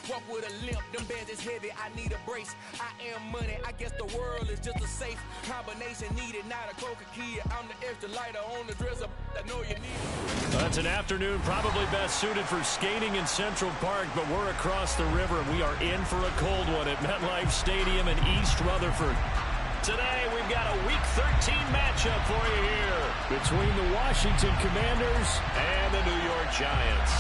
walk with a limp, them bands is heavy, I need a brace. I am money, I guess the world is just a safe combination needed, not a Coca-Cola. I'm the extra lighter on the dresser, I know you need it. That's an afternoon probably best suited for skating in Central Park, but we're across the river and we are in for a cold one at MetLife Stadium in East Rutherford. Today, we've got a Week 13 matchup for you here between the Washington Commanders and the New York Giants.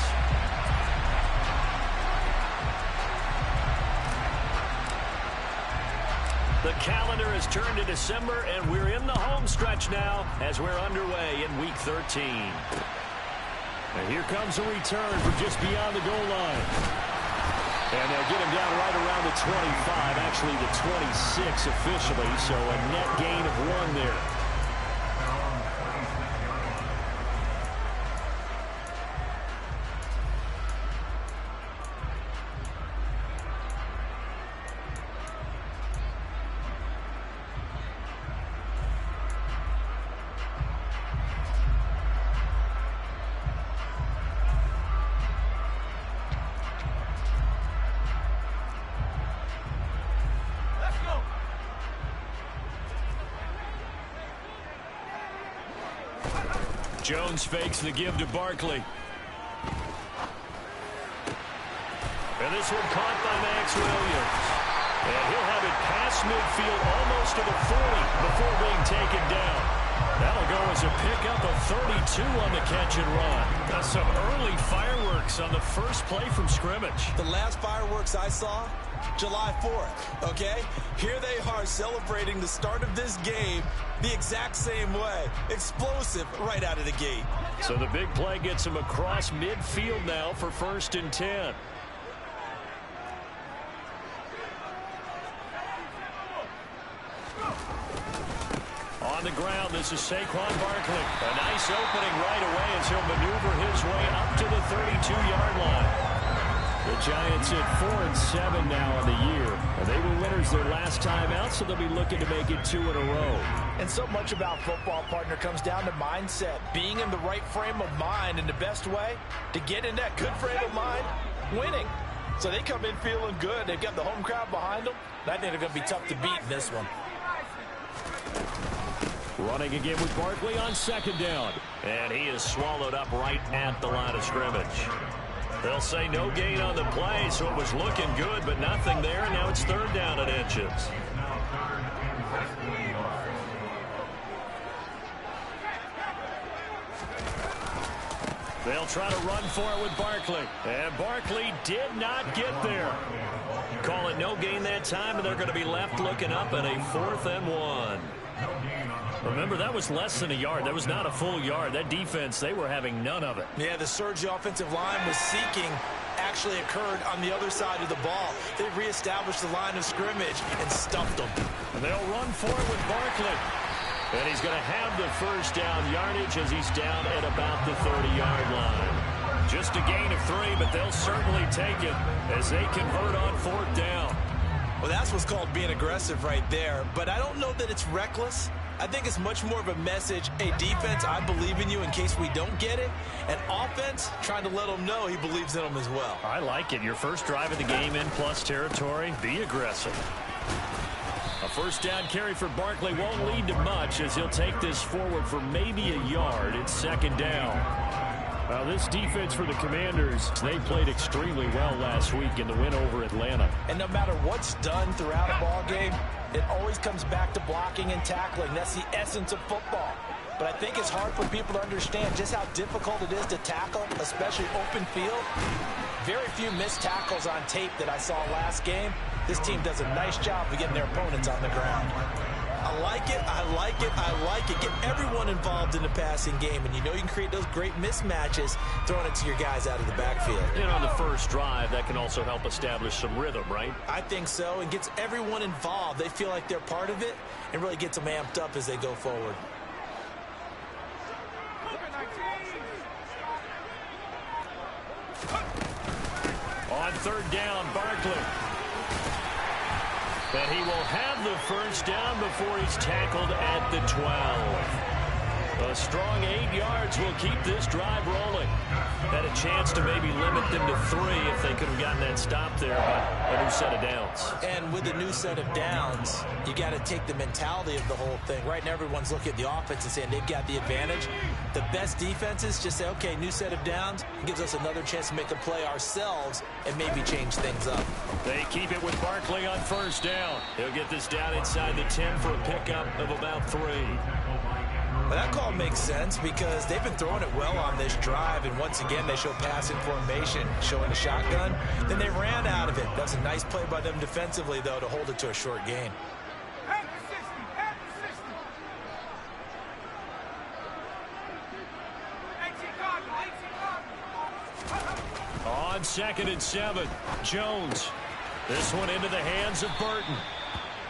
The calendar has turned to December, and we're in the home stretch now as we're underway in Week 13. And here comes a return from just beyond the goal line. And they'll get him down right around the 25, actually the 26 officially, so a net gain of 1 there. Jones fakes the give to Barkley. And this one caught by Max Williams. And he'll have it past midfield almost to the 40 before being taken down. That'll go as a pickup of 32 on the catch and run. That's some early fireworks on the first play from scrimmage. The last fireworks I saw, July 4th, okay? Here they are celebrating the start of this game the exact same way. Explosive right out of the gate. So the big play gets him across midfield now for 1st and 10. On the ground, this is Saquon Barkley. A nice opening right away as he'll maneuver his way up to the 32-yard line. The Giants at 4-7 now on the year. And they were winners their last time out, so they'll be looking to make it 2 in a row. And so much about football, partner, comes down to mindset. Being in the right frame of mind, and the best way to get in that good frame of mind, winning. So they come in feeling good. They've got the home crowd behind them. I think they're going to be tough to beat in this one. Running again with Barkley on 2nd down. And he is swallowed up right at the line of scrimmage. They'll say no gain on the play, so it was looking good, but nothing there, and now it's 3rd down and inches. They'll try to run for it with Barkley, and Barkley did not get there. Call it no gain that time, and they're going to be left looking up at a 4th and 1. Remember, that was less than a yard. That was not a full yard. That defense, they were having none of it. Yeah, the surge the offensive line was seeking actually occurred on the other side of the ball. They reestablished the line of scrimmage and stuffed them. And they'll run for it with Barkley. And he's going to have the 1st down yardage as he's down at about the 30-yard line. Just a gain of 3, but they'll certainly take it as they convert on 4th down. Well, that's what's called being aggressive right there. But I don't know that it's reckless. I think it's much more of a message. Hey, defense, I believe in you in case we don't get it. And offense, trying to let them know he believes in them as well. I like it. Your first drive of the game in plus territory. Be aggressive. A 1st down carry for Barkley won't lead to much as he'll take this forward for maybe a yard. It's 2nd down. Now, this defense for the Commanders, they played extremely well last week in the win over Atlanta. And no matter what's done throughout a ball game, it always comes back to blocking and tackling. That's the essence of football. But I think it's hard for people to understand just how difficult it is to tackle, especially open field. Very few missed tackles on tape that I saw last game. This team does a nice job of getting their opponents on the ground. I like it, I like it, I like it. Get everyone involved in the passing game, and you know you can create those great mismatches throwing it to your guys out of the backfield. And on the first drive, that can also help establish some rhythm, right? I think so, and gets everyone involved. They feel like they're part of it, and really gets them amped up as they go forward. On 3rd down, Barkley. And he will have the 1st down before he's tackled at the 12. A strong 8 yards will keep this drive rolling. Had a chance to maybe limit them to 3 if they could have gotten that stop there, but a new set of downs. And with a new set of downs, you got to take the mentality of the whole thing. Right now, everyone's looking at the offense and saying they've got the advantage. The best defenses just say, okay, new set of downs. It gives us another chance to make a play ourselves and maybe change things up. They keep it with Barkley on first down. He'll get this down inside the 10 for a pickup of about 3. Well, that call makes sense because they've been throwing it well on this drive, and once again they show passing formation, showing a shotgun. Then they ran out of it. That's a nice play by them defensively, though, to hold it to a short gain. On 2nd and 7, Jones. This one into the hands of Burton.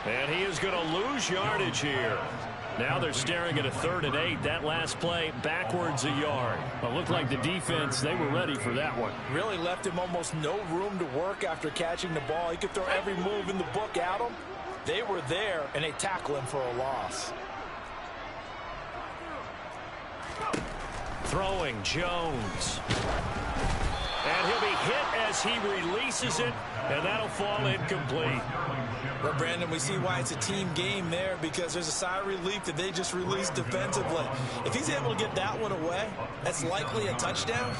And he is going to lose yardage here. Now they're staring at a 3rd and 8. That last play backwards a yard. It looked like the defense, they were ready for that one. Really left him almost no room to work after catching the ball. He could throw every move in the book at him. They were there, and they tackle him for a loss. Throwing Jones. And he'll be hit as he releases it, and that'll fall incomplete. Well, Brandon, we see why it's a team game there because there's a sigh of relief that they just released defensively. If he's able to get that one away, that's likely a touchdown.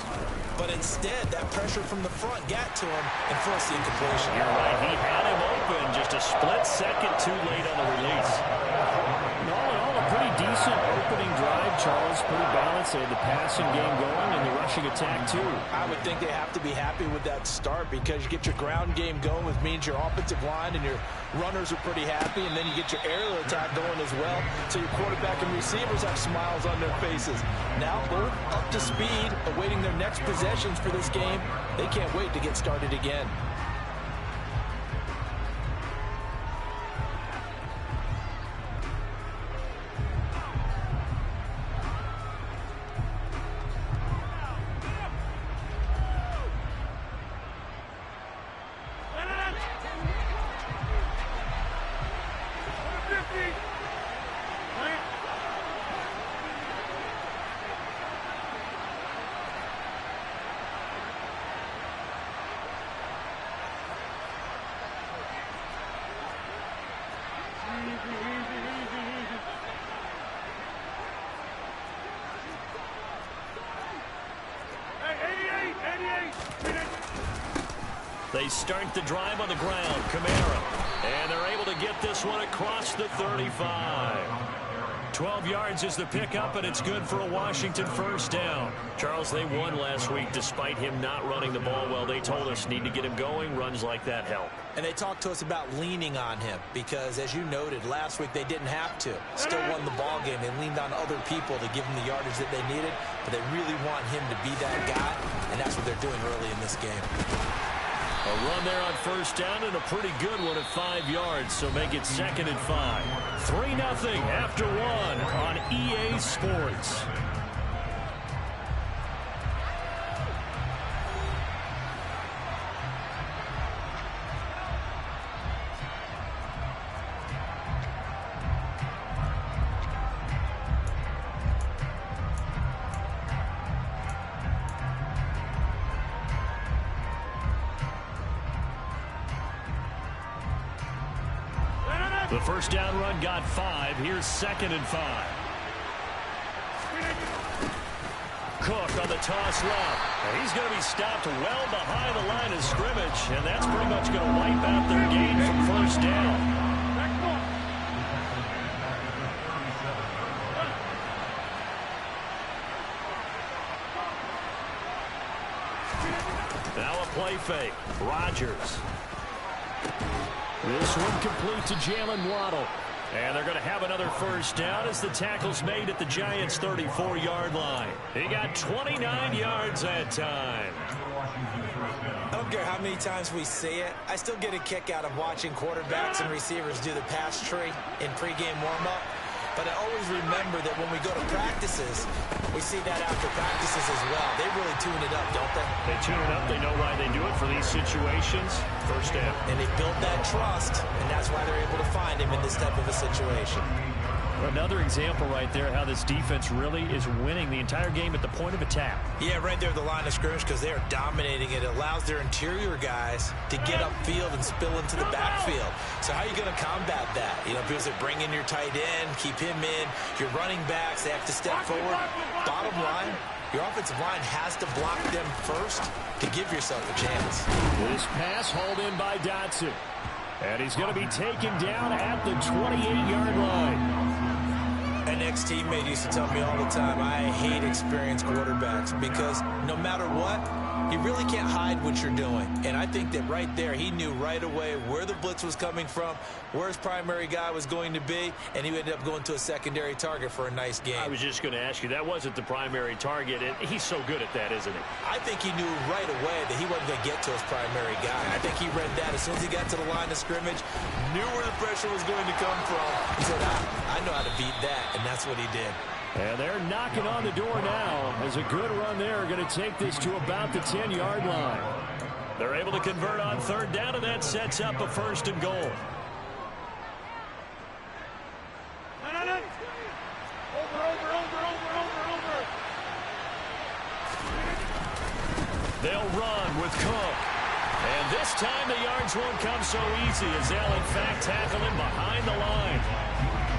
But instead, that pressure from the front got to him and forced the incompletion. You're right. He had him open just a split second too late on the release. All in all, a pretty decent opening drive, Charles. Pretty balanced. They had the passing game going and the rushing attack, too. I would think they have to be happy with that start because you get your ground game going, which means your offensive line and your runners are pretty happy, and then you get your aerial attack going as well. So your quarterback and receivers have smiles on their faces. Now both up to speed, awaiting their next possessions for this game. They can't wait to get started again. They start the drive on the ground. Kamara. And they're able to get this one across the 35. 12 yards is the pickup, and it's good for a Washington first down. Charles, they won last week despite him not running the ball well. They told us need to get him going. Runs like that help. And they talked to us about leaning on him because, as you noted, last week they didn't have to. Still won the ball game. They leaned on other people to give them the yardage that they needed, but they really want him to be that guy, and that's what they're doing early in this game. A run there on first down and a pretty good one at 5 yards, so make it 2nd and 5. 3-0 after 1 on EA Sports. The first down run got 5. Here's 2nd and 5. Cook on the toss left. And he's going to be stopped well behind the line of scrimmage, and that's pretty much going to wipe out their gain from first down. Now a play fake. Rodgers. This one complete to Jalen Waddle. And they're going to have another first down as the tackle's made at the Giants' 34-yard line. He got 29 yards that time. I don't care how many times we see it. I still get a kick out of watching quarterbacks and receivers do the pass tree in pregame warm-up. But I always remember that when we go to practices, we see that after practices as well. They really tune it up, don't they? They tune it up. They know why they do it for these situations. First down. And they build that trust, and that's why they're able to find him in this type of a situation. Another example right there how this defense really is winning the entire game at the point of attack. Yeah, right there at the line of scrimmage because they are dominating it. It allows their interior guys to get upfield and spill into the backfield. So how are you going to combat that? You know, people say bring in your tight end, keep him in. Your running backs, they have to step forward. Bottom line, your offensive line has to block them first to give yourself a chance. This pass hauled in by Dotson. And he's going to be taken down at the 28-yard line. An ex-teammate used to tell me all the time, I hate experienced quarterbacks because no matter what, you really can't hide what you're doing. And I think that right there, he knew right away where the blitz was coming from, where his primary guy was going to be, and he ended up going to a secondary target for a nice game. I was just going to ask you, that wasn't the primary target, and he's so good at that, isn't he? I think he knew right away that he wasn't going to get to his primary guy. I think he read that as soon as he got to the line of scrimmage, knew where the pressure was going to come from. He said, I know how to beat that, and that's what he did. And they're knocking on the door now as a good run there going to take this to about the 10-yard line. They're able to convert on third down, and that sets up a first and goal. They'll run with Cook. And this time the yards won't come so easy as they'll, in fact, tackle him behind the line.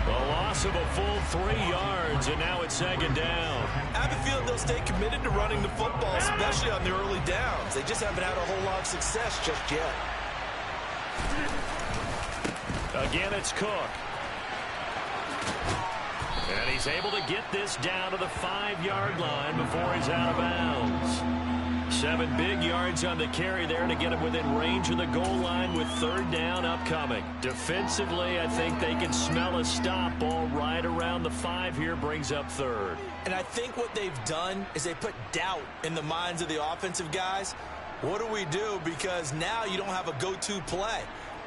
A loss of a full 3 yards, and now it's second down. I have a feeling they'll stay committed to running the football, especially on the early downs. They just haven't had a whole lot of success just yet. Again, it's Cook. And he's able to get this down to the 5-yard line before he's out of bounds. 7 big yards on the carry there to get him within range of the goal line with third down upcoming. Defensively, I think they can smell a stop ball right around the 5 here, brings up third. And I think what they've done is they put doubt in the minds of the offensive guys. What do we do? Because now you don't have a go-to play.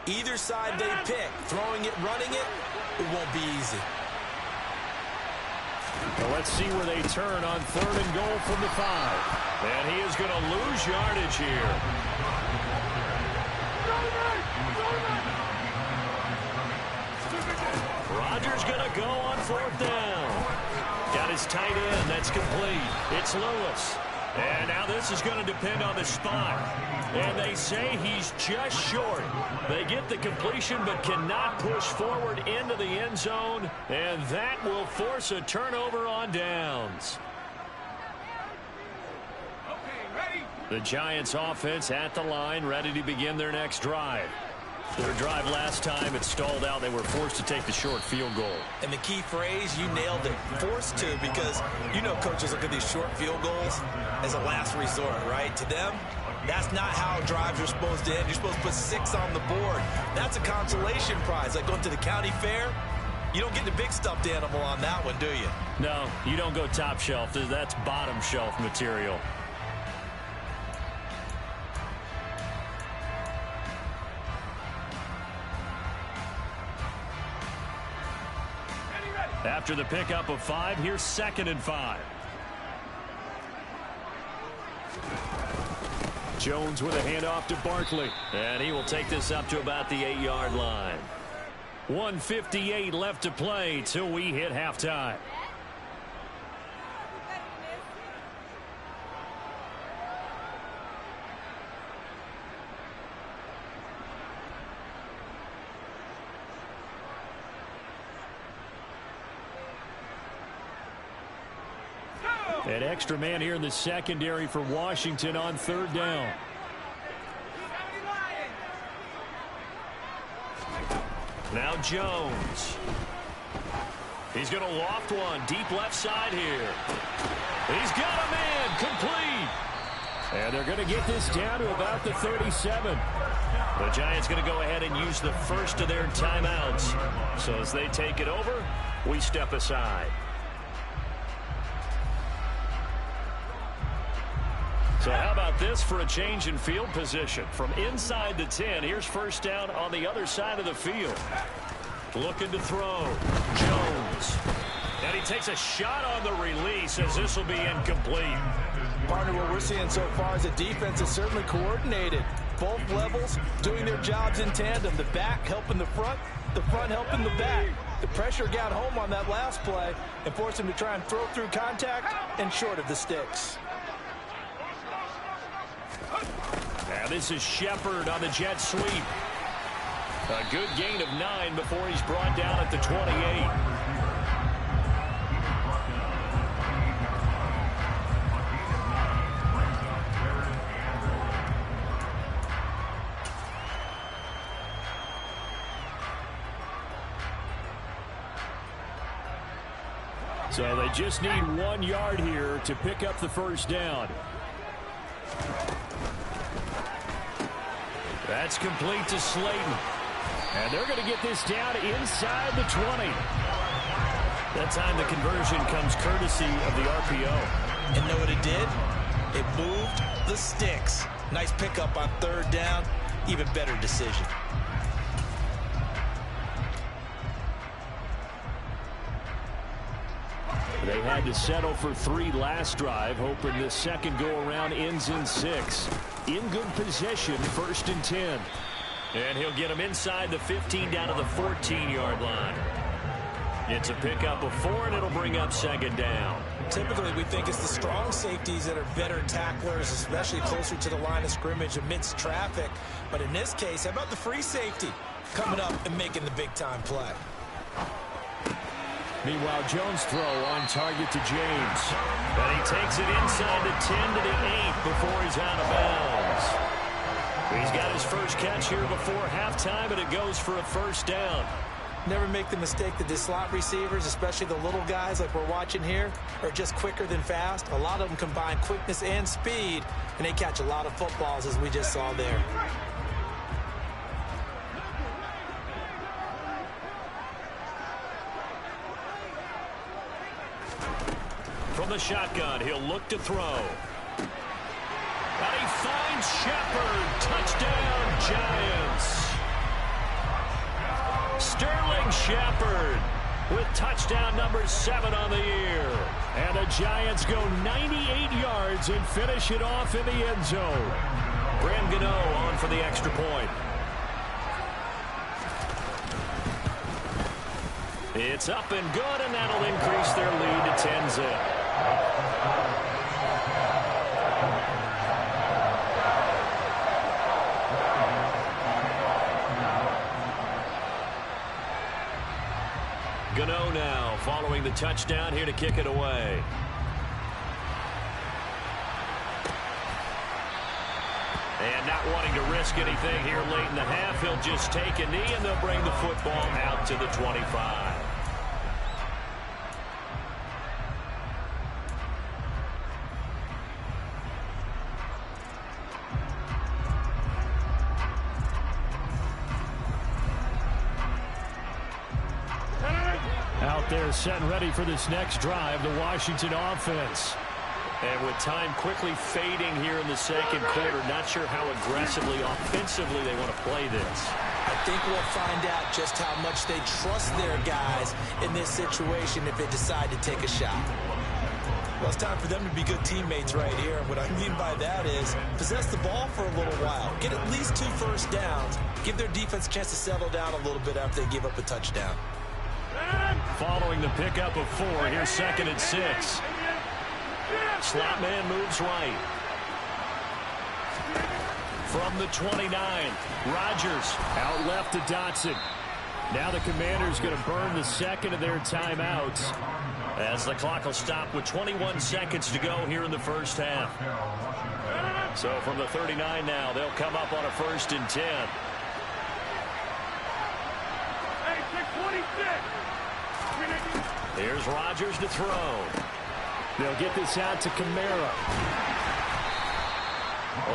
Either side they pick, throwing it, running it, it won't be easy. Well, let's see where they turn on third and goal from the 5. And he is going to lose yardage here. Rodgers going to go on fourth down. Got his tight end. That's complete. It's Lewis. And now this is going to depend on the spot. And they say he's just short. They get the completion but cannot push forward into the end zone. And that will force a turnover on downs. The Giants offense at the line, ready to begin their next drive. Their drive last time, it stalled out. They were forced to take the short field goal. And the key phrase, you nailed it, forced to, because you know coaches look at these short field goals as a last resort, right? To them, that's not how drives are supposed to end. You're supposed to put 6 on the board. That's a consolation prize. Like going to the county fair, you don't get the big stuffed animal on that one, do you? No, you don't go top shelf. That's bottom shelf material. After the pickup of 5, here's 2nd and 5. Jones with a handoff to Barkley. And he will take this up to about the 8-yard line. 1:58 left to play till we hit halftime. An extra man here in the secondary for Washington on third down. Now Jones. He's going to loft one deep left side here. He's got a man complete. And they're going to get this down to about the 37. The Giants going to go ahead and use the first of their timeouts. So as they take it over, we step aside. So how about this for a change in field position? From inside the 10, here's first down on the other side of the field. Looking to throw. Jones. And he takes a shot on the release as this will be incomplete. Partner, what we're seeing so far is the defense is certainly coordinated. Both levels doing their jobs in tandem. The back helping the front helping the back. The pressure got home on that last play and forced him to try and throw through contact and short of the sticks. Now this is Shepard on the jet sweep. A good gain of 9 before he's brought down at the 28. So they just need 1 yard here to pick up the first down. That's complete to Slayton. And they're going to get this down inside the 20. That time the conversion comes courtesy of the RPO. And know what it did? It moved the sticks. Nice pickup on 3rd down. Even better decision. They had to settle for 3 last drive, hoping this second go-around ends in 6. In good position, 1st and 10. And he'll get him inside the 15 down to the 14-yard line. It's a pickup of 4, and it'll bring up 2nd down. Typically, we think it's the strong safeties that are better tacklers, especially closer to the line of scrimmage amidst traffic. But in this case, how about the free safety coming up and making the big-time play? Meanwhile, Jones' throw on target to James. And he takes it inside the 10 to the 8 before he's out of bounds. He's got his first catch here before halftime, and it goes for a 1st down. Never make the mistake that the slot receivers, especially the little guys like we're watching here, are just quicker than fast. A lot of them combine quickness and speed, and they catch a lot of footballs, as we just saw there. From the shotgun, he'll look to throw. And he finds Shepard. Touchdown, Giants. Sterling Shepard with touchdown number 7 on the year. And the Giants go 98 yards and finish it off in the end zone. Graham Gano on for the extra point. It's up and good, and that'll increase their lead to 10-zip. Gano now following the touchdown here to kick it away. And not wanting to risk anything here late in the half, he'll just take a knee, and they'll bring the football out to the 25. Out there set and ready for this next drive, the Washington offense. And with time quickly fading here in the second quarter, not sure how aggressively, offensively they want to play this. I think we'll find out just how much they trust their guys in this situation if they decide to take a shot. Well, it's time for them to be good teammates right here. And what I mean by that is possess the ball for a little while. Get at least 2 first downs. Give their defense a chance to settle down a little bit after they give up a touchdown. Following the pickup of 4, here's 2nd and 6. Slot man moves right. From the 29, Rodgers out left to Dotson. Now the Commanders going to burn the second of their timeouts as the clock will stop with 21 seconds to go here in the first half. So from the 39 now, they'll come up on a 1st and 10. Here's Rodgers to throw. They'll get this out to Kamara.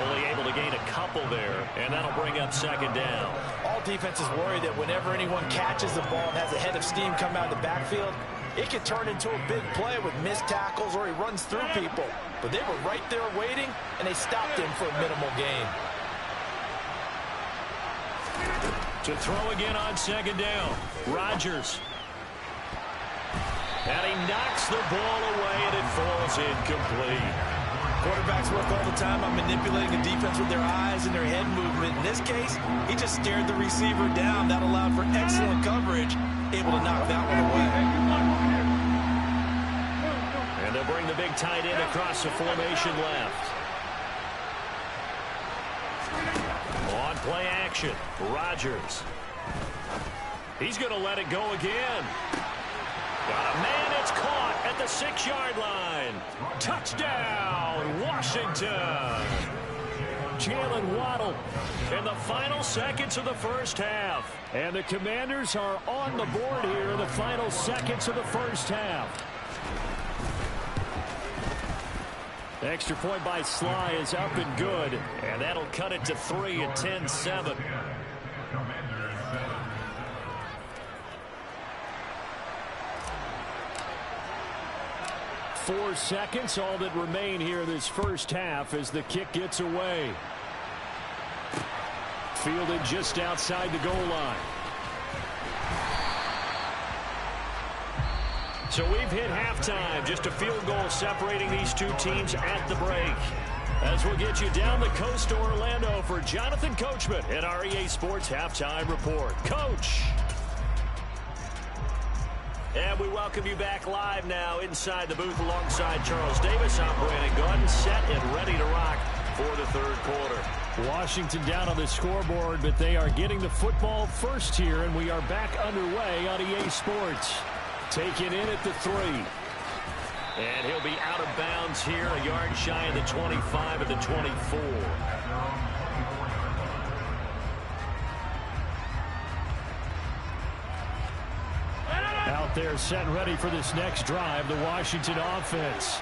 Only able to gain a couple there, and that'll bring up 2nd down. All defenses worry that whenever anyone catches the ball and has a head of steam come out of the backfield, it could turn into a big play with missed tackles or he runs through people. But they were right there waiting, and they stopped him for a minimal gain. To throw again on 2nd down, Rodgers. And he knocks the ball away, and it falls incomplete. Quarterbacks work all the time on manipulating a defense with their eyes and their head movement. In this case, he just stared the receiver down. That allowed for excellent coverage, able to knock that one away. And they'll bring the big tight end across the formation left. On play action, Rodgers. He's going to let it go again. Got a man, it's caught at the 6-yard line. Touchdown, Washington. Jalen Waddle in the final seconds of the first half. And the Commanders are on the board here in the final seconds of the first half. The extra point by Sly is up and good. And that'll cut it to 3 at 10-7. 4 seconds, all that remain here this first half as the kick gets away. Fielded just outside the goal line. So we've hit halftime. Just a field goal separating these two teams at the break. As we'll get you down the coast to Orlando for Jonathan Coachman in our EA Sports Halftime Report. Coach! And we welcome you back live now inside the booth alongside Charles Davis. I'm Brandon Gaudin, set and ready to rock for the third quarter. Washington down on the scoreboard, but they are getting the football first here, and we are back underway on EA Sports. Taken in at the 3. And he'll be out of bounds here, a yard shy of the 25 of the 24. Out there set and ready for this next drive, the Washington offense.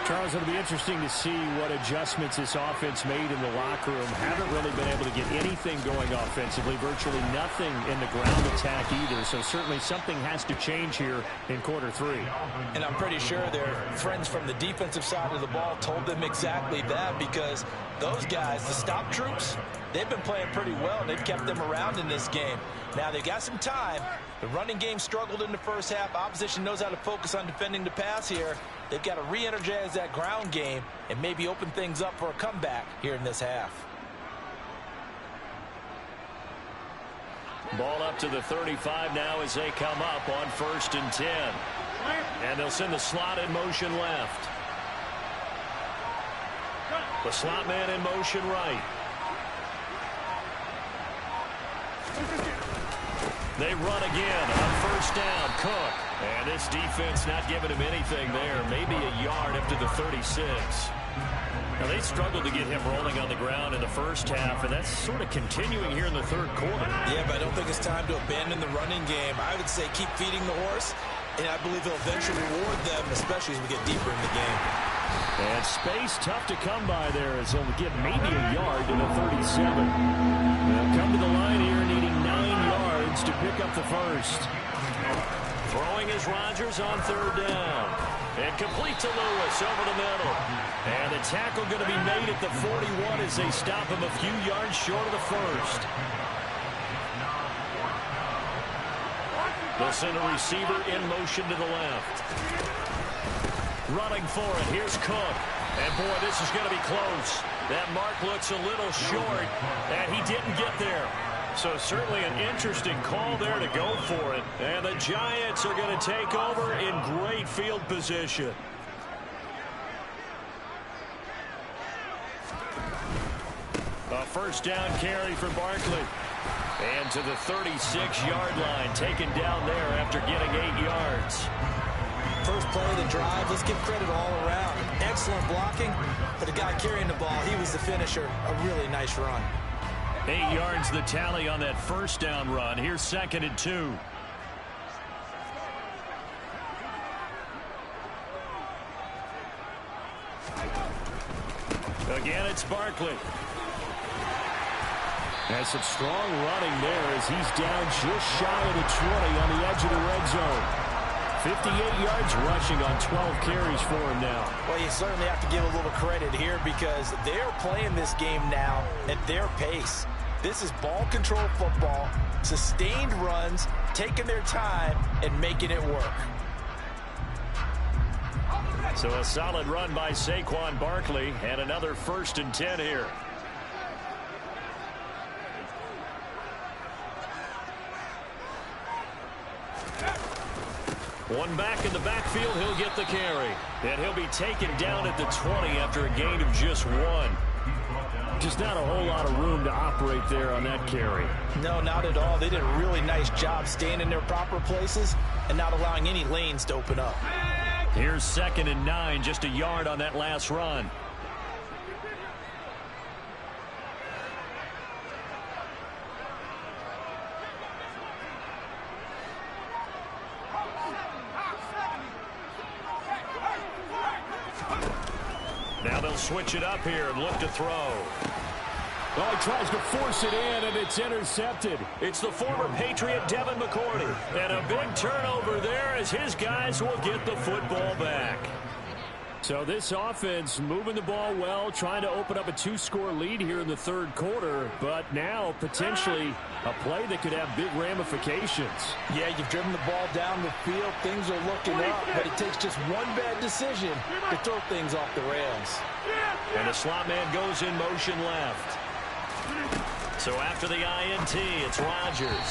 Charles, it'll be interesting to see what adjustments this offense made in the locker room. Haven't really been able to get anything going offensively, virtually nothing in the ground attack either. So certainly something has to change here in quarter 3. And I'm pretty sure their friends from the defensive side of the ball told them exactly that, because those guys, the stop troops, they've been playing pretty well, and they've kept them around in this game. Now, they've got some time. The running game struggled in the first half. Opposition knows how to focus on defending the pass here. They've got to re-energize that ground game and maybe open things up for a comeback here in this half. Ball up to the 35 now as they come up on 1st and 10. And they'll send the slot in motion left. The slot man in motion right. They run again on 1st down. Cook. And this defense not giving him anything there. Maybe a yard up to the 36. Now, they struggled to get him rolling on the ground in the first half, and that's sort of continuing here in the third quarter. Yeah, but I don't think it's time to abandon the running game. I would say keep feeding the horse, and I believe he'll eventually reward them, especially as we get deeper in the game. And space tough to come by there as he'll get maybe a yard to the 37. They'll come to the line here needing 9 yards to pick up the first. Throwing is Rodgers on 3rd down. And complete to Lewis over the middle. And the tackle going to be made at the 41 as they stop him a few yards short of the first. They'll send a receiver in motion to the left. Running for it. Here's Cook. And, boy, this is going to be close. That mark looks a little short, and he didn't get there. So certainly an interesting call there to go for it. And the Giants are going to take over in great field position. A 1st down carry for Barkley. And to the 36-yard line, taken down there after getting 8 yards. First play of the drive, let's give credit all around. Excellent blocking, but the guy carrying the ball, he was the finisher. A really nice run. 8 yards the tally on that 1st down run. Here's 2nd and 2. Again, it's Barkley. Has some strong running there as he's down just shy of the 20 on the edge of the red zone. 58 yards rushing on 12 carries for him now. Well, you certainly have to give a little credit here because they're playing this game now at their pace. This is ball control football, sustained runs, taking their time and making it work. So a solid run by Saquon Barkley and another 1st and 10 here. One back in the backfield, he'll get the carry. And he'll be taken down at the 20 after a gain of just 1. Just not a whole lot of room to operate there on that carry. No, not at all. They did a really nice job staying in their proper places and not allowing any lanes to open up. Here's 2nd and 9, just a yard on that last run. Now they'll switch it up here and look to throw. Well, he tries to force it in, and it's intercepted. It's the former Patriot Devin McCourty. And a big turnover there as his guys will get the football back. So this offense moving the ball well, trying to open up a 2-score lead here in the 3rd quarter, but now potentially a play that could have big ramifications. Yeah, you've driven the ball down the field. Things are looking up, but it takes just one bad decision to throw things off the rails. And the slot man goes in motion left. So after the INT, it's Rodgers.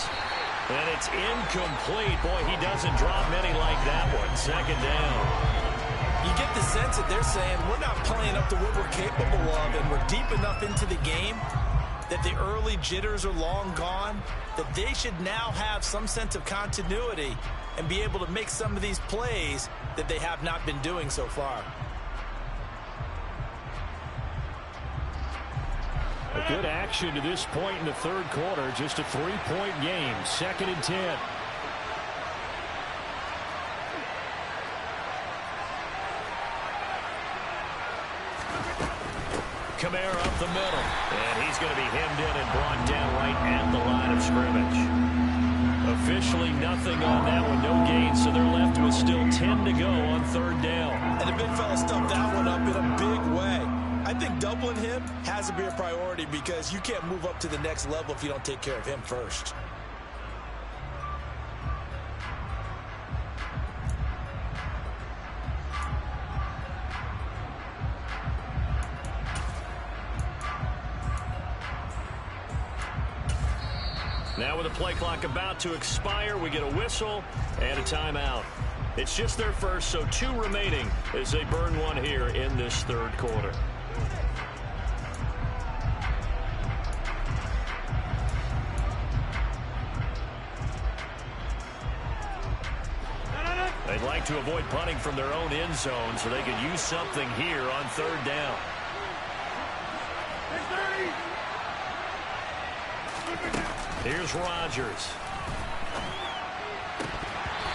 And it's incomplete. Boy, he doesn't drop many like that one. 2nd down. You get the sense that they're saying we're not playing up to what we're capable of, and we're deep enough into the game that the early jitters are long gone, that they should now have some sense of continuity and be able to make some of these plays that they have not been doing so far. A good action to this point in the 3rd quarter. Just a 3-point game. 2nd and 10. Kamara up the middle. And he's going to be hemmed in and brought down right at the line of scrimmage. Officially nothing on that one. No gain, so they're left with still 10 to go on 3rd down. And the big fella stuffed that one up in a big way. I think doubling him has to be a priority because you can't move up to the next level if you don't take care of him first. Now with the play clock about to expire, we get a whistle and a timeout. It's just their first, so 2 remaining as they burn one here in this 3rd quarter. They'd like to avoid punting from their own end zone so they could use something here on 3rd down. Here's Rodgers.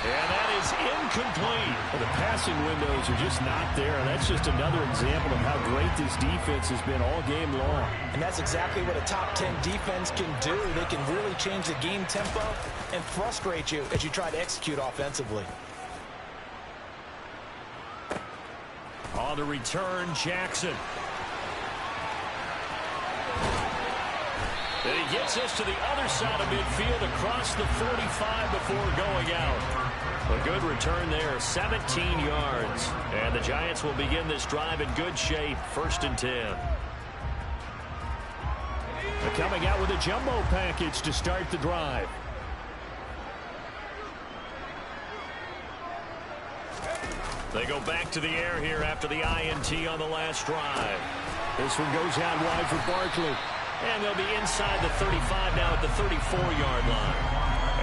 And that is incomplete. Well, the passing windows are just not there. That's just another example of how great this defense has been all game long. And that's exactly what a top 10 defense can do. They can really change the game tempo and frustrate you as you try to execute offensively. On the return, Jackson. And he gets us to the other side of midfield across the 45 before going out. A good return there, 17 yards. And the Giants will begin this drive in good shape, 1st and 10. They're coming out with a jumbo package to start the drive. They go back to the air here after the INT on the last drive. This one goes out wide for Barkley. And they'll be inside the 35 now at the 34-yard line.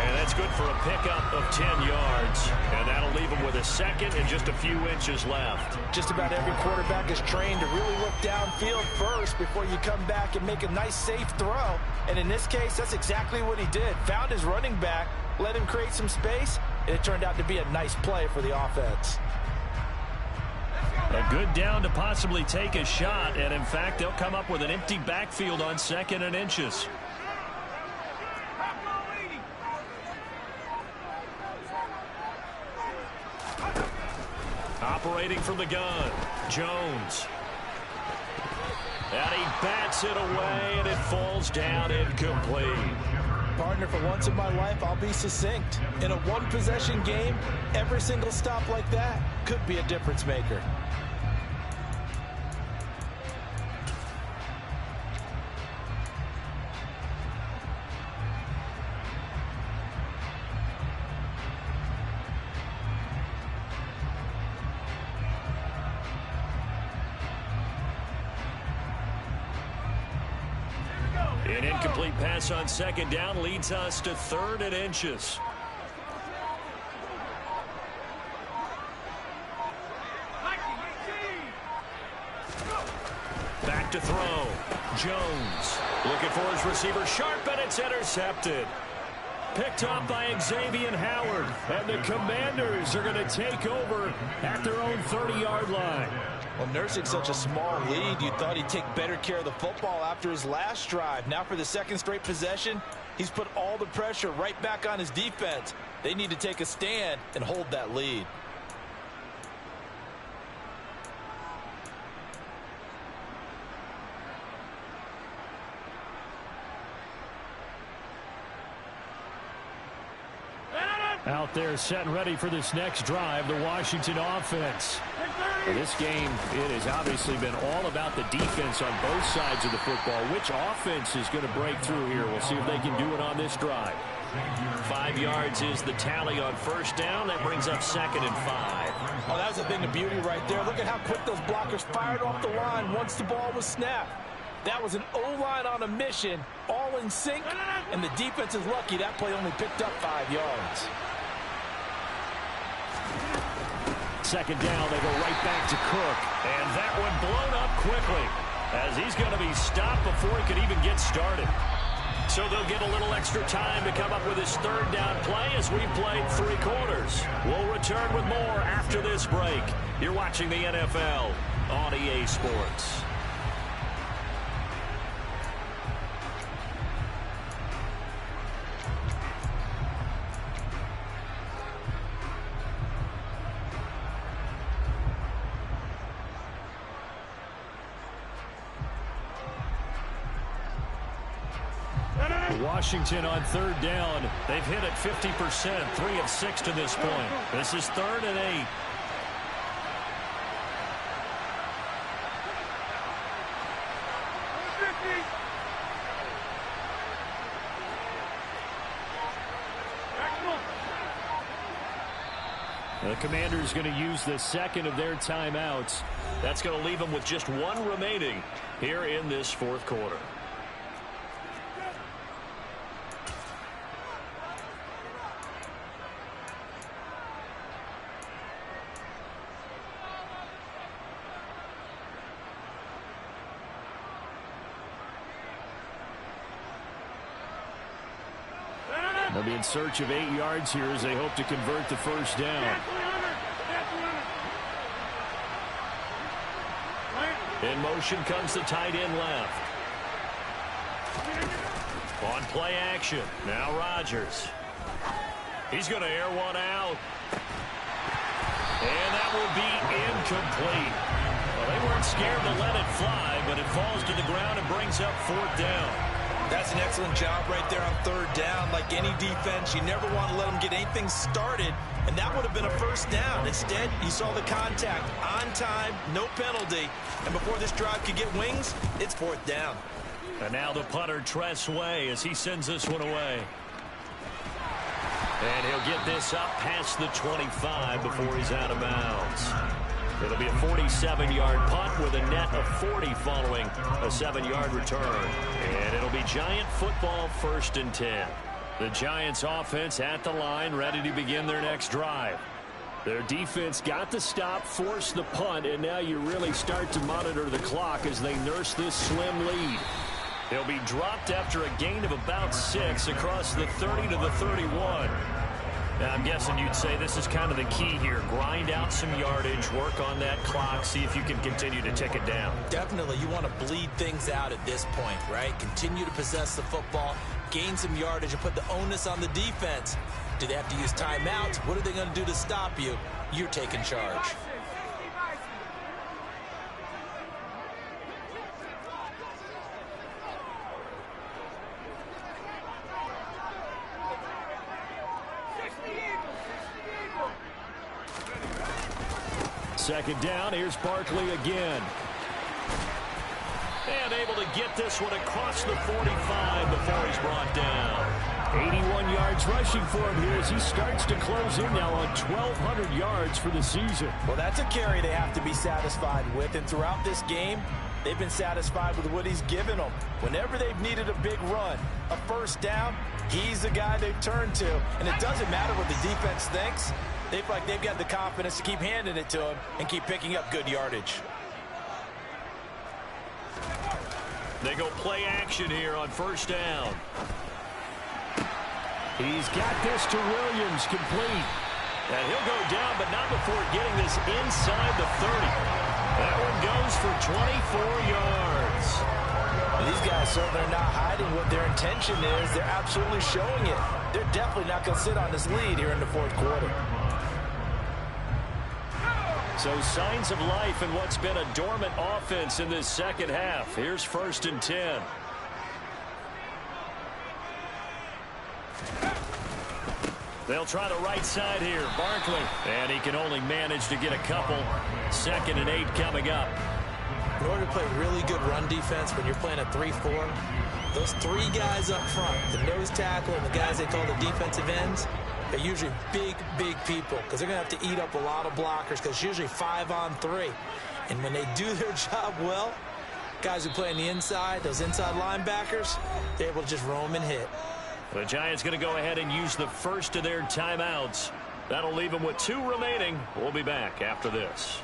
And that's good for a pickup of 10 yards. And that'll leave them with a 2nd and just a few inches left. Just about every quarterback is trained to really look downfield first before you come back and make a nice, safe throw. And in this case, that's exactly what he did. Found his running back, let him create some space, and it turned out to be a nice play for the offense. A good down to possibly take a shot, and in fact, they'll come up with an empty backfield on 2nd and inches. Operating from the gun, Jones. And he bats it away, and it falls down incomplete. Partner, for once in my life, I'll be succinct. In a one-possession game, every single stop like that could be a difference maker. An incomplete pass on second down leads us to 3rd and inches. Back to throw. Jones looking for his receiver sharp, and it's intercepted. Picked up by Xavier Howard, and the Commanders are going to take over at their own 30-yard line. Well, nursing such a small lead, you thought he'd take better care of the football after his last drive. Now for the second straight possession, he's put all the pressure right back on his defense. They need to take a stand and hold that lead. Out there set and ready for this next drive, the Washington offense. In this game, it has obviously been all about the defense on both sides of the football. Which offense is going to break through here? We'll see if they can do it on this drive. 5 yards is the tally on first down. That brings up 2nd and 5. Oh, that was a thing of beauty right there. Look at how quick those blockers fired off the line once the ball was snapped. That was an O-line on a mission, all in sync, and the defense is lucky that play only picked up 5 yards. Second down, they go right back to Cook. And that one blown up quickly as he's going to be stopped before he could even get started. So they'll get a little extra time to come up with his 3rd down play as we played 3 quarters. We'll return with more after this break. You're watching the NFL on EA Sports. Washington on 3rd down. They've hit it 50%, 3 of 6 to this point. This is 3rd and 8. The Commanders going to use the second of their timeouts. That's going to leave them with just 1 remaining here in this 4th quarter. They'll be in search of 8 yards here as they hope to convert the first down. In motion comes the tight end left. On play action. Now Rodgers. He's going to air one out. And that will be incomplete. Well, they weren't scared to let it fly, but it falls to the ground and brings up 4th down. That's an excellent job right there on 3rd down. Like any defense, you never want to let them get anything started, and that would have been a first down. Instead, you saw the contact on time, no penalty, and before this drive could get wings, it's 4th down. And now the punter, Tress Way, as he sends this one away. And he'll get this up past the 25 before he's out of bounds. It'll be a 47-yard punt with a net of 40 following a 7-yard return. And it'll be Giant football 1st and 10. The Giants offense at the line, ready to begin their next drive. Their defense got the stop, forced the punt, and now you really start to monitor the clock as they nurse this slim lead. They'll be dropped after a gain of about 6 across the 30 to the 31. Now, I'm guessing you'd say this is kind of the key here. Grind out some yardage, work on that clock, see if you can continue to tick it down. Definitely, you want to bleed things out at this point, right? Continue to possess the football, gain some yardage, and put the onus on the defense. Do they have to use timeouts? What are they going to do to stop you? You're taking charge. second down, here's Barkley again. And able to get this one across the 45 before he's brought down. 81 yards rushing for him here as he starts to close in now on 1,200 yards for the season. Well, that's a carry they have to be satisfied with, and throughout this game, they've been satisfied with what he's given them. Whenever they've needed a big run, a first down, he's the guy they've turned to. And it doesn't matter what the defense thinks. They feel like they've got the confidence to keep handing it to him and keep picking up good yardage. They go play action here on first down. He's got this to Williams, complete. And he'll go down, but not before getting this inside the 30. That one goes for 24 yards. And these guys certainly are not hiding what their intention is. They're absolutely showing it. They're definitely not going to sit on this lead here in the fourth quarter. So signs of life in what's been a dormant offense in this second half. Here's 1st and 10. They'll try the right side here. Barkley. And he can only manage to get a couple. 2nd and 8 coming up. In order to play really good run defense when you're playing a 3-4, those three guys up front, the nose tackle and the guys they call the defensive ends, they're usually big people because they're going to have to eat up a lot of blockers because it's usually 5-on-3. And when they do their job well, guys who play on the inside, those inside linebackers, they're able to just roam and hit. The Giants going to go ahead and use the first of their timeouts. That'll leave them with 2 remaining. We'll be back after this.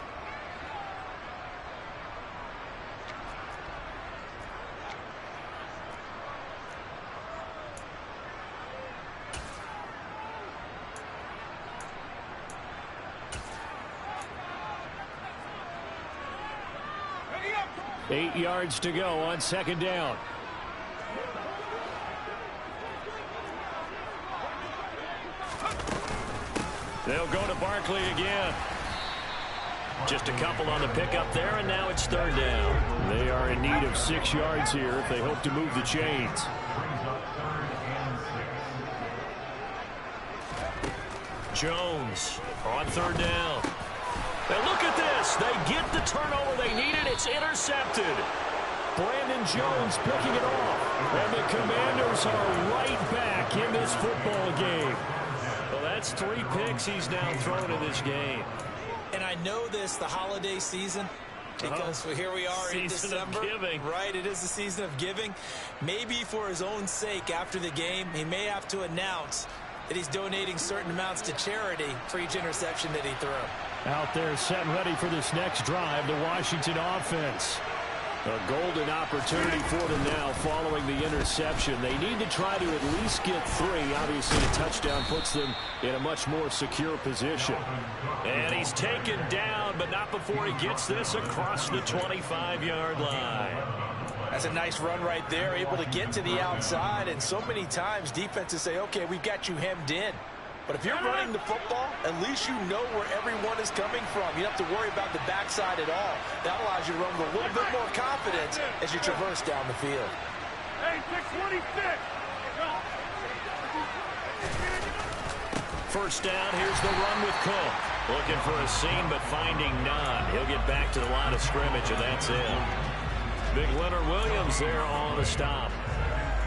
Eight yards to go on 2nd down. They'll go to Barkley again. Just a couple on the pickup there, and now it's 3rd down. They are in need of 6 yards here if they hope to move the chains. Jones on 3rd down. And look at this. They get the turnover they needed. It's intercepted. Brandon Jones picking it off. And the Commanders are right back in this football game. Well, that's 3 picks he's now thrown in this game. And I know this, the holiday season, because here we are in December. Season of giving. Right, it is the season of giving. Maybe for his own sake after the game, he may have to announce that he's donating certain amounts to charity for each interception that he threw. Out there set and ready for this next drive, the Washington offense. A golden opportunity for them now following the interception. They need to try to at least get 3. Obviously, a touchdown puts them in a much more secure position. And he's taken down, but not before he gets this across the 25-yard line. That's a nice run right there, able to get to the outside. And so many times defenses say, okay, we've got you hemmed in. But if you're running the football, at least you know where everyone is coming from. You don't have to worry about the backside at all. That allows you to run with a little bit more confidence as you traverse down the field. Hey, 626! First down, here's the run with Cook. Looking for a seam, but finding none. He'll get back to the line of scrimmage, and that's it. Big Leonard Williams there on the stop.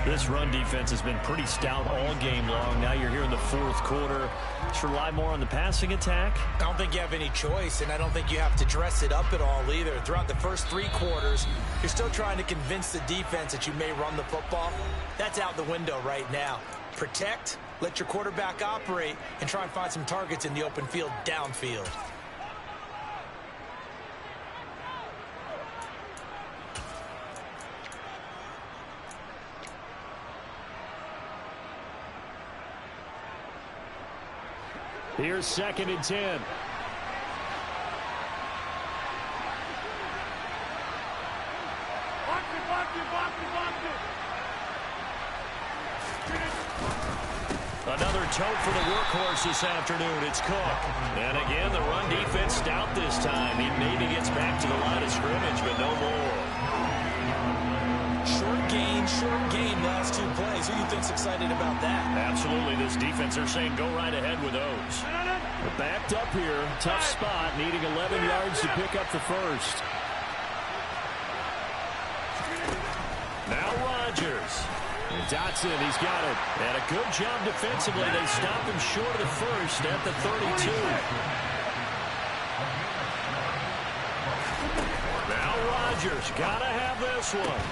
This run defense has been pretty stout all game long. Now you're here in the fourth quarter. Just rely more on the passing attack. I don't think you have any choice, and I don't think you have to dress it up at all either. Throughout the first 3 quarters, you're still trying to convince the defense that you may run the football. That's out the window right now. Protect, let your quarterback operate, and try and find some targets in the open field downfield. Here's 2nd and 10. Another tote for the workhorse this afternoon. It's Cook. And again, the run defense stout this time. He maybe gets back to the line of scrimmage, but no more. Short gain, short game last 2 plays. Who do you think's excited about that? Absolutely. This defense, they're saying go right ahead with those. They're backed up here. Tough spot, needing 11 yards to pick up the first. Now Rodgers. And Dotson, he's got it. And a good job defensively. They stop him short of the first at the 32. Now Rodgers, gotta have this one.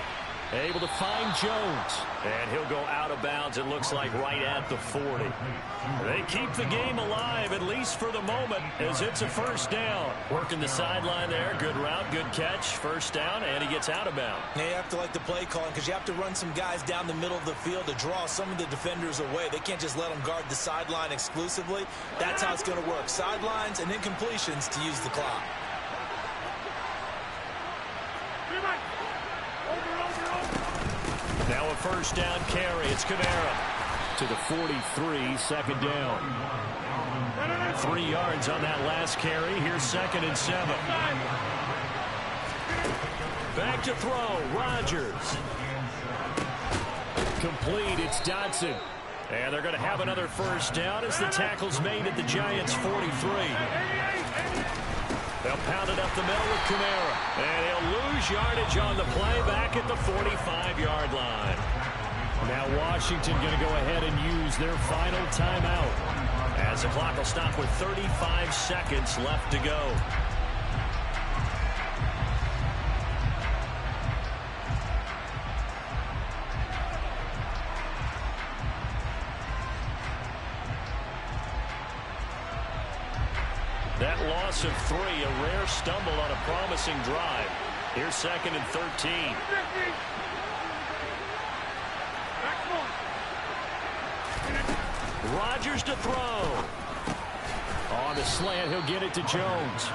Able to find Jones. And he'll go out of bounds, it looks like, right at the 40. They keep the game alive, at least for the moment, as it's a first down. Working the sideline there. Good route, good catch. First down, and he gets out of bounds. Yeah, you have to like the play calling because you have to run some guys down the middle of the field to draw some of the defenders away. They can't just let them guard the sideline exclusively. That's how it's going to work. Sidelines and incompletions to use the clock. Now a first down carry. It's Kamara to the 43, second down. 3 yards on that last carry. Here's 2nd and 7. Back to throw. Rodgers. Complete. It's Dotson. And they're going to have another first down as the tackle's made at the Giants' 43. They'll pound it up the middle with Kamara. And he'll lose yardage on the play back at the 45-yard line. Now Washington going to go ahead and use their final timeout, as the clock will stop with 35 seconds left to go. That loss of 3, a rare stumble on a promising drive. Here's 2nd and 13. Rodgers to throw. On the slant, he'll get it to Jones.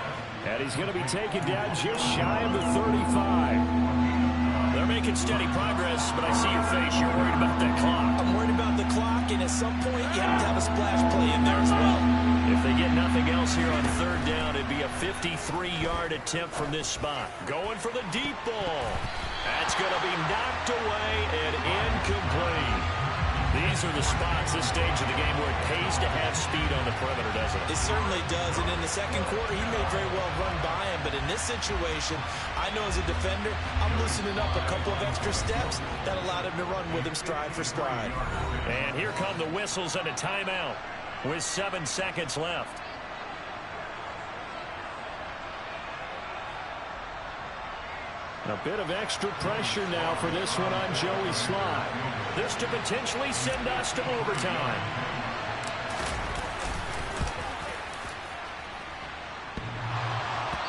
And he's going to be taken down just shy of the 35. They're making steady progress, but I see your face. You're worried about that clock. I'm worried about the clock, and at some point, you have to have a splash play in there as well. If they get nothing else here on 3rd down, it'd be a 53-yard attempt from this spot. Going for the deep ball. That's going to be knocked away and incomplete. These are the spots, this stage of the game, where it pays to have speed on the perimeter, doesn't it? It certainly does, and in the second quarter, he may very well run by him, but in this situation, I know as a defender, I'm loosening up a couple of extra steps that allowed him to run with him stride for stride. And here come the whistles and a timeout with 7 seconds left. A bit of extra pressure now for this one on Joey Slye. This to potentially send us to overtime.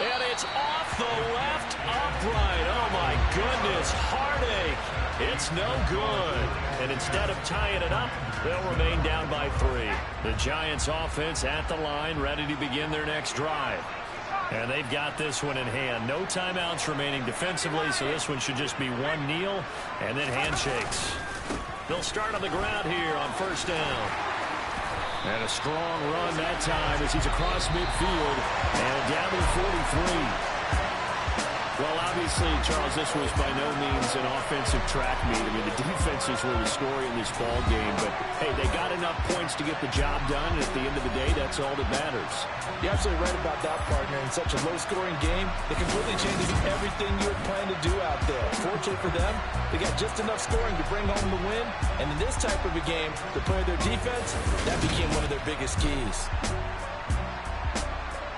And it's off the left upright. Oh, my goodness. Heartache. It's no good. And instead of tying it up, they'll remain down by 3. The Giants offense at the line, ready to begin their next drive. And they've got this one in hand. No timeouts remaining defensively, so this one should just be one kneel and then handshakes. They'll start on the ground here on first down. And a strong run that time as he's across midfield and down to the 43. Well, obviously, Charles, this was by no means an offensive track meet. I mean, the defenses were the story in this ball game. But, hey, they got enough points to get the job done. And at the end of the day, that's all that matters. You're absolutely right about that, partner. In such a low-scoring game, it completely changes everything you had planned to do out there. Fortunately for them, they got just enough scoring to bring home the win. And in this type of a game, to play their defense, that became one of their biggest keys.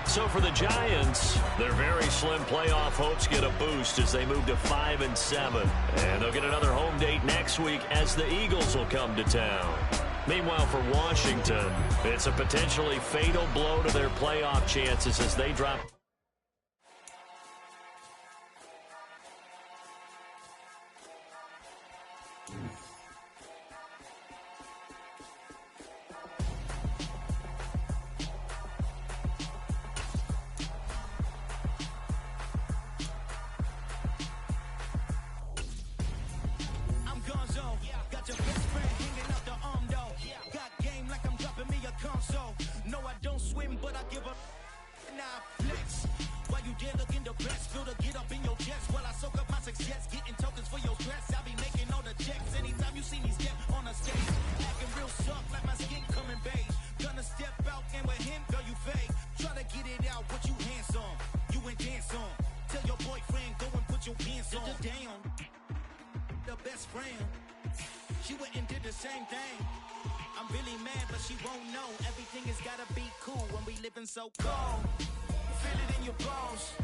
So for the Giants, their very slim playoff hopes get a boost as they move to 5-7. And they'll get another home date next week as the Eagles will come to town. Meanwhile, for Washington, it's a potentially fatal blow to their playoff chances as they drop. friend. She went and did the same thing. I'm really mad, but she won't know. Everything has gotta be cool when we living so cold. Feel it in your bones.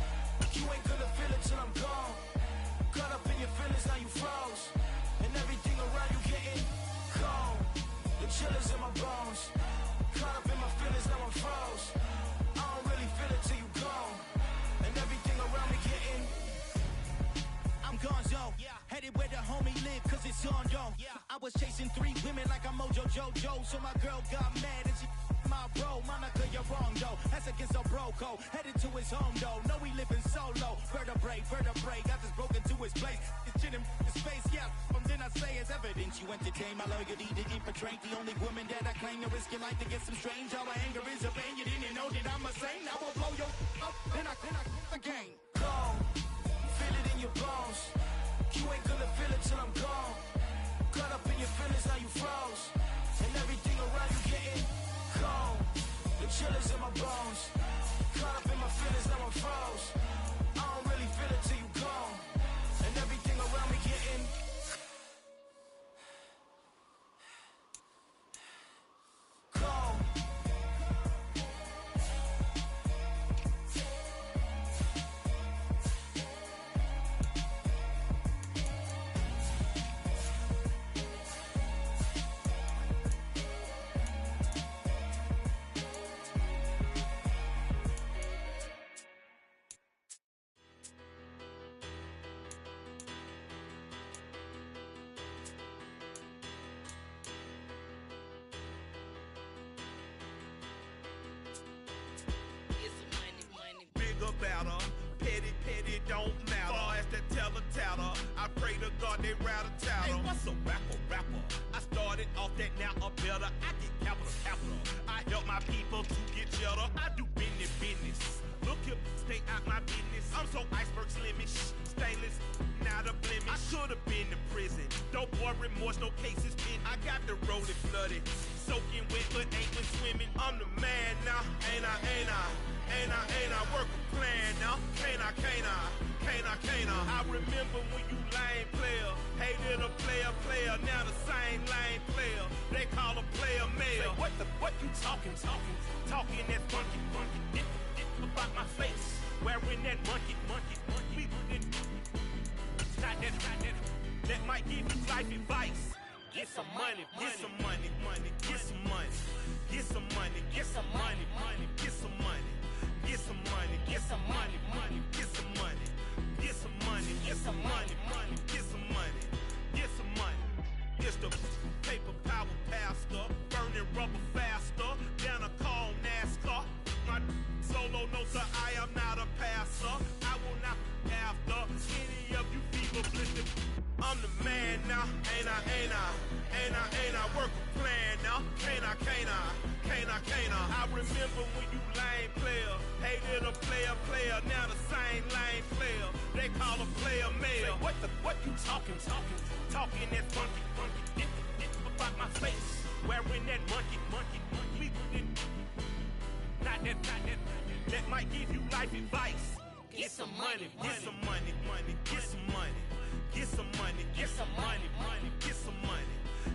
You ain't gonna feel it till I'm gone. Caught up in your feelings, now you froze. And everything around you getting cold. The chillers in my bones. Caught up in my feelings, now I'm froze. I don't really feel it till you gone. And everything around me getting I'm gonzo, headed where the homie live, cause it's on, yo. I was chasing 3 women like I'm Mojo Jojo, so my girl got mad and she my bro. Monica, you're wrong, though. That's against a bro code. Headed to his home, though. No, we living solo. Vertebrae, got this broken to his place. It's shit in his face, yeah. From then I say it's evidence. You entertain my loyalty to infiltrate the only woman that I claim to risk your life to get some strange. All my anger is a pain. You didn't know that I'm a saint. Now I'll blow your up. Then I again. Go. Feel it in your bones. You ain't gonna feel it till I'm gone. Caught up in your feelings, now you froze. And everything around you getting cold. The chillers in my bones. Caught up in my feelings, now I'm froze. I don't really feel it till you gone. And everything around me getting cold. Petty don't matter. Far as that teller-tatter, I pray to God they rattle-tattle. Hey, what's a rapper? I started off that, now I'm better. I get capital. I help my people to get cheddar. I do business. Look here, stay out my business. I'm so iceberg slimmish, stainless, not a blemish. I should've been in prison. Don't boy remorse, no cases pinned. I got the road flooded, soaking wet, but ain't been swimming. I'm the man now, ain't I work a plan now. Can't I? I remember when you lame player, hated a player, now the same lame player. They call a player male. Say, what you talking that funky, about my face, wearing that monkey. We didn't, not that might give you life advice. Get some money, get some money, get some money, get some money, get some money, get some money. Get some money, get some money, get some money, get some money, get some money, get some money, get some money. It's the paper power pastor, burning rubber faster, down a call NASCAR. My solo notes are I am not a passer. I will not after any of you people blistered. I'm the man now, ain't I work a plan now, can't I? I remember when you lame player, hated a player, now the same lame player. They call a player male. Say, what you talking that funky, about my face, wearing that monkey. We didn't, not that might give you life advice. Get some money, get some money, get some money. Get some money, get some money,